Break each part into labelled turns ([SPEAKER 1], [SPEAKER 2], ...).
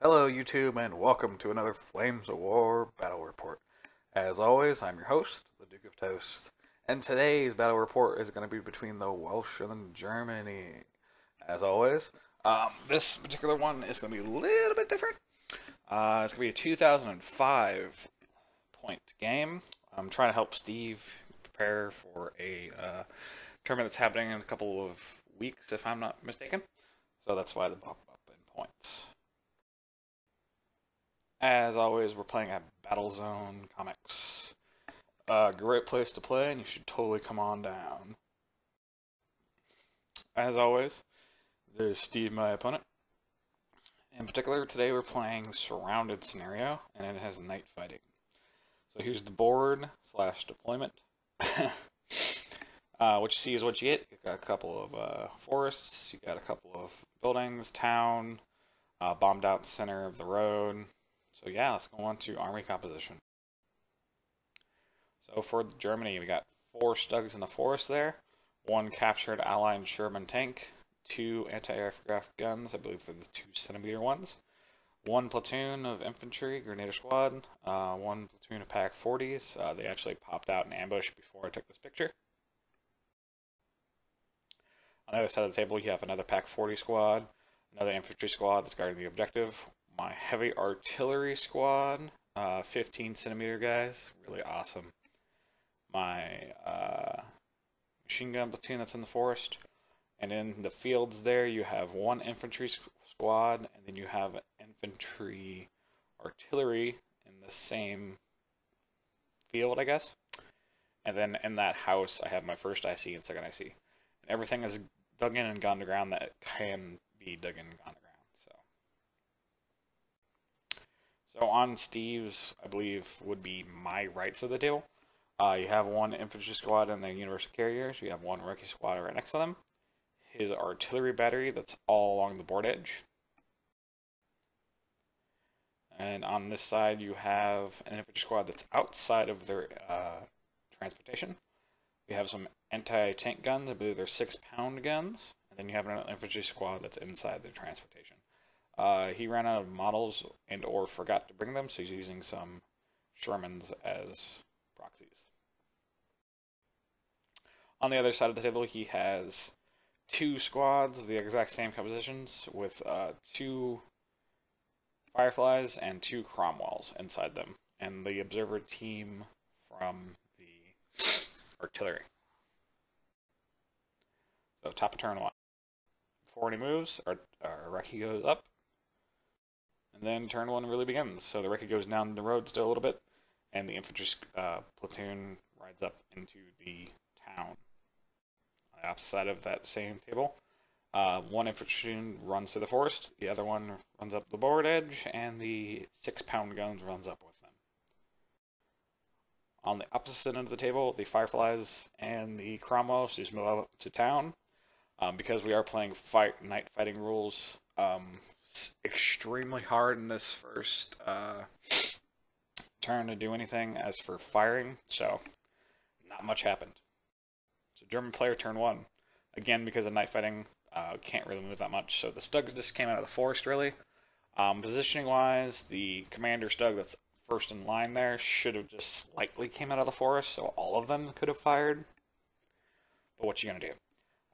[SPEAKER 1] Hello, YouTube, and welcome to another Flames of War Battle Report. As always, I'm your host, the Duke of Toast, and today's battle report is going to be between the Welsh and Germany. As always, this particular one is going to be a little bit different. It's going to be a 2005 point game. I'm trying to help Steve prepare for a tournament that's happening in a couple of weeks, if I'm not mistaken. So that's why the bump up in points. As always, we're playing at Battlezone Comics. Great place to play, and you should totally come on down. As always, there's Steve, my opponent. In particular, today we're playing Surrounded Scenario, and it has night fighting. So here's the board / deployment. What you see is what you get. You've got a couple of forests, you got a couple of buildings, town, bombed out center of the road. So yeah, let's go on to army composition. So for Germany, we got 4 Stugs in the forest there, 1 captured Allied Sherman tank, 2 anti-aircraft guns, I believe they're the 2-centimeter ones, 1 platoon of infantry, grenadier squad, 1 platoon of Pack 40s. They actually popped out in ambush before I took this picture. On the other side of the table, you have another Pack 40 squad, another infantry squad that's guarding the objective. My heavy artillery squad, 15-centimeter guys, really awesome. My machine gun platoon that's in the forest. And in the fields there, you have 1 infantry squad, and then you have infantry artillery in the same field, I guess. And then in that house, I have my first IC and second IC. And everything is dug in and gone to ground that can be dug in and gone to ground. So on Steve's, I believe, would be my right side of the table. You have 1 infantry squad and their universal carriers. You have 1 rookie squad right next to them. His artillery battery that's all along the board edge. And on this side, you have an infantry squad that's outside of their transportation. You have some anti-tank guns. I believe they're 6-pound guns. And then you have an infantry squad that's inside their transportation. He ran out of models and or forgot to bring them, so he's using some Shermans as proxies. On the other side of the table, he has 2 squads of the exact same compositions with 2 Fireflies and 2 Cromwells inside them, and the observer team from the artillery. So top of turn 1. Before he moves, our Recce goes up. And then turn 1 really begins. So the Recce goes down the road still a little bit, and the infantry platoon rides up into the town. On the opposite side of that same table, 1 infantry platoon runs to the forest, the other one runs up the board edge, and the 6-pound guns runs up with them. On the opposite end of the table, the Fireflies and the Cromwells just move up to town. Because we are playing night fighting rules, extremely hard in this first turn to do anything as for firing, so not much happened. So German player turn 1. Again, because of night fighting, can't really move that much, so the Stugs just came out of the forest, really. Positioning wise, the commander Stug that's first in line there should have just slightly came out of the forest, so all of them could have fired. But what you gonna do?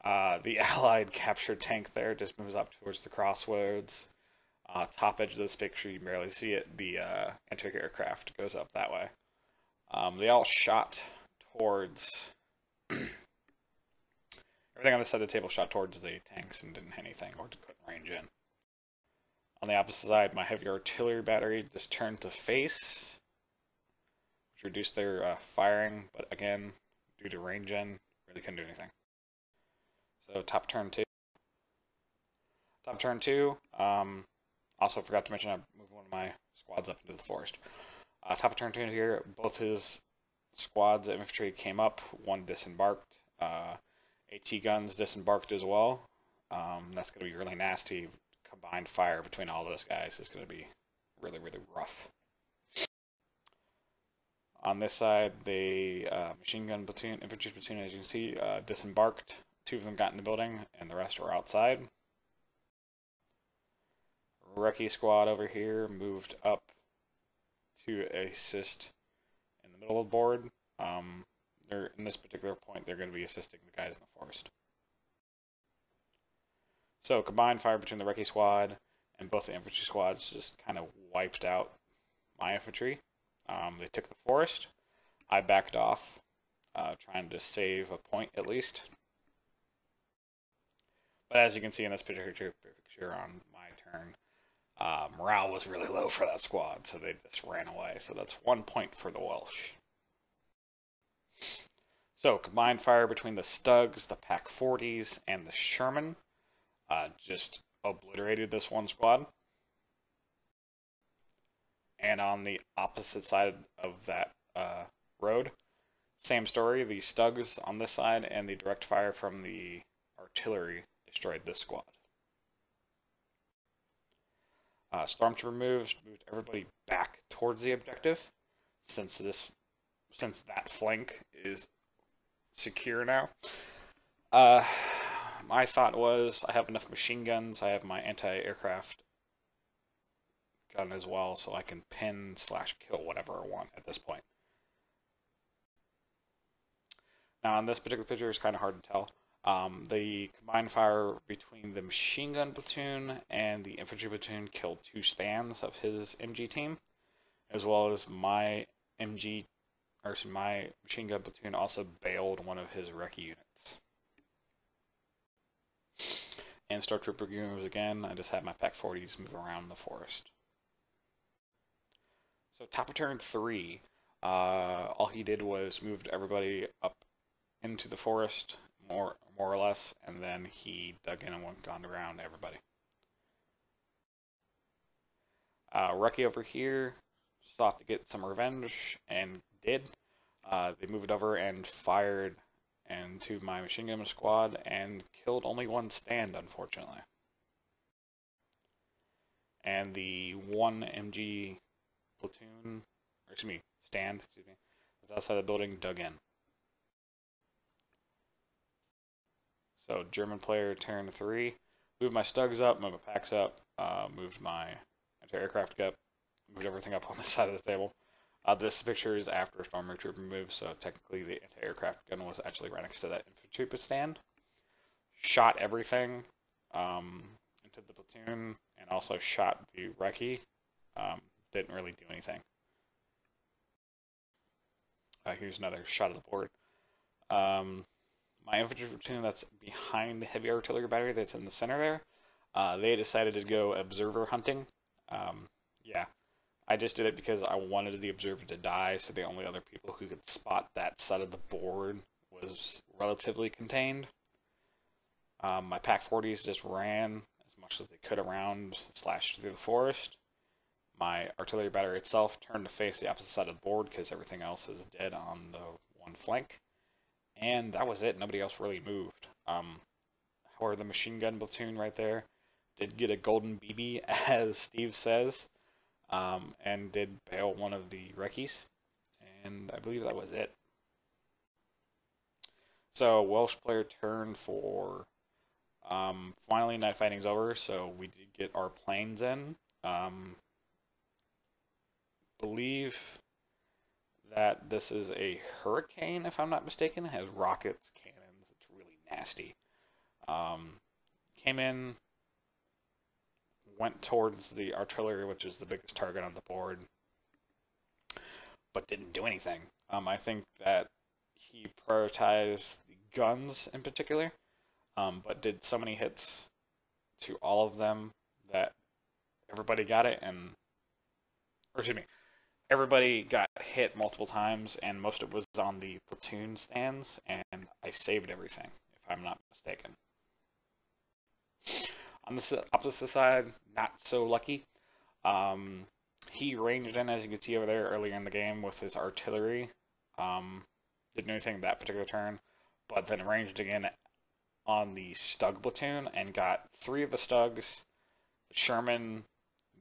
[SPEAKER 1] The Allied captured tank there just moves up towards the crossroads. Top edge of this picture, you can barely see it. The anti-aircraft goes up that way. They all shot towards... Everything on this side of the table shot towards the tanks and didn't hit anything or couldn't range in. On the opposite side, my heavy artillery battery just turned to face, which reduced their firing, but again, due to range in, really couldn't do anything. So top turn 2. Top turn 2. Also forgot to mention I moved 1 of my squads up into the forest. Top of turn 2 here, both his squads of infantry came up. 1 disembarked. AT guns disembarked as well. That's going to be really nasty. Combined fire between all those guys is going to be really, really rough. On this side, the machine gun platoon, infantry platoon, as you can see, disembarked. 2 of them got in the building, and the rest were outside. Recce squad over here moved up to assist in the middle of the board. They're in this particular point, they're going to be assisting the guys in the forest. So combined fire between the Recce squad and both the infantry squads just kind of wiped out my infantry. They took the forest. I backed off, trying to save a point at least. But as you can see in this particular picture on my turn, morale was really low for that squad, so they just ran away. So that's 1 point for the Welsh. So combined fire between the Stugs, the Pack 40s, and the Sherman just obliterated this one squad. And on the opposite side of that road, same story. The Stugs on this side and the direct fire from the artillery destroyed this squad. Stormtrooper moved everybody back towards the objective, since that flank is secure now. My thought was I have enough machine guns. I have my anti-aircraft gun as well, so I can pin/kill whatever I want at this point. Now, in this particular picture, it's kind of hard to tell. The combined fire between the machine gun platoon and the infantry platoon killed 2 stands of his MG team, as well as my machine gun platoon also bailed one of his Recce units. And Stormtrooper goons again, I just had my Pack 40s move around the forest. So top of turn 3, all he did was moved everybody up into the forest, more or less, and then he dug in and gone around everybody. Recce over here sought to get some revenge, and did. They moved over and fired into my machine gun squad and killed only 1 stand, unfortunately. And the 1 MG platoon, stand, that's outside the building, dug in. So German player turn 3, moved my Stugs up, moved my Packs up, moved my anti-aircraft up, moved everything up on the side of the table. This picture is after a Stormtrooper move, so technically the anti-aircraft gun was actually right next to that infantry stand. Shot everything into the platoon, and also shot the Recce. Didn't really do anything. Here's another shot of the board. My infantry platoon that's behind the heavy artillery battery that's in the center there, they decided to go observer hunting. Yeah, I just did it because I wanted the observer to die, so the only other people who could spot that side of the board was relatively contained. My Pack 40s just ran as much as they could around / through the forest. My artillery battery itself turned to face the opposite side of the board because everything else is dead on the one flank. And that was it. Nobody else really moved. However, the machine gun platoon right there did get a golden BB, as Steve says, and did bail one of the Recces. And I believe that was it. So, Welsh player turn 4. Finally, night fighting's over, so we did get our planes in. Believe that this is a Hurricane, if I'm not mistaken. It has rockets, cannons. It's really nasty. Came in, went towards the artillery, which is the biggest target on the board, but didn't do anything. I think that he prioritized the guns in particular, but did so many hits to all of them that everybody got it, everybody got hit multiple times, and most of it was on the platoon stands, and I saved everything, if I'm not mistaken. On the opposite side, not so lucky. He ranged in, as you can see over there, earlier in the game with his artillery. Didn't do anything that particular turn, but then ranged again on the Stug platoon and got 3 of the Stugs, the Sherman,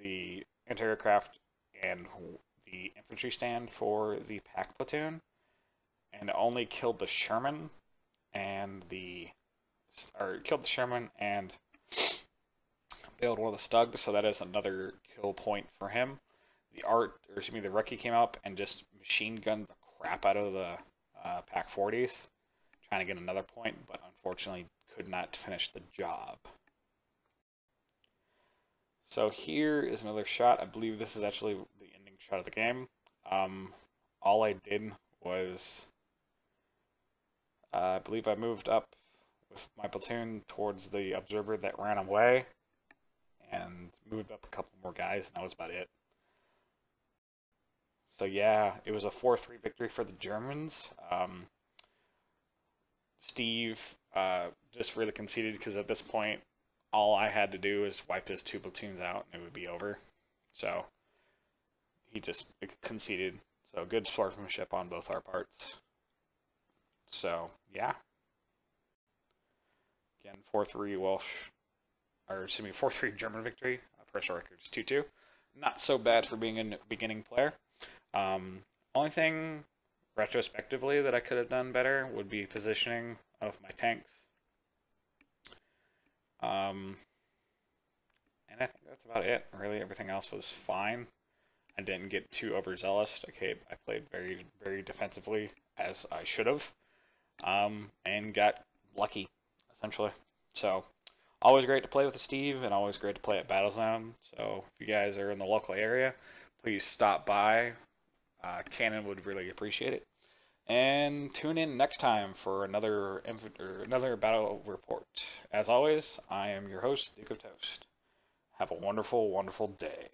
[SPEAKER 1] the anti-aircraft, and the infantry stand for the Pack platoon, and only killed the Sherman and bailed one of the Stugs, so that is another kill point for him. The rookie came up and just machine gunned the crap out of the Pack 40s, trying to get another point, but unfortunately could not finish the job. So here is another shot. I believe this is actually the ending shot of the game. All I did was, I believe I moved up with my platoon towards the observer that ran away, and moved up a couple more guys, and that was about it. So yeah, it was a 4-3 victory for the Germans. Steve just really conceded because at this point, all I had to do is wipe his 2 platoons out and it would be over. So he just conceded. So good sportsmanship on both our parts. So yeah. Again, 4-3 Welsh, or excuse me, 4-3 German victory. Personal record is 2-2. Not so bad for being a beginning player. Only thing retrospectively that I could have done better would be positioning of my tanks. And I think that's about it. Really, everything else was fine. I didn't get too overzealous. Okay, I played very, very defensively as I should have, and got lucky essentially. So, always great to play with Steve, and always great to play at Battlezone. So, if you guys are in the local area, please stop by. Cannon would really appreciate it. And tune in next time for another battle report. As always, I am your host, Dick of Toast. Have a wonderful, wonderful day.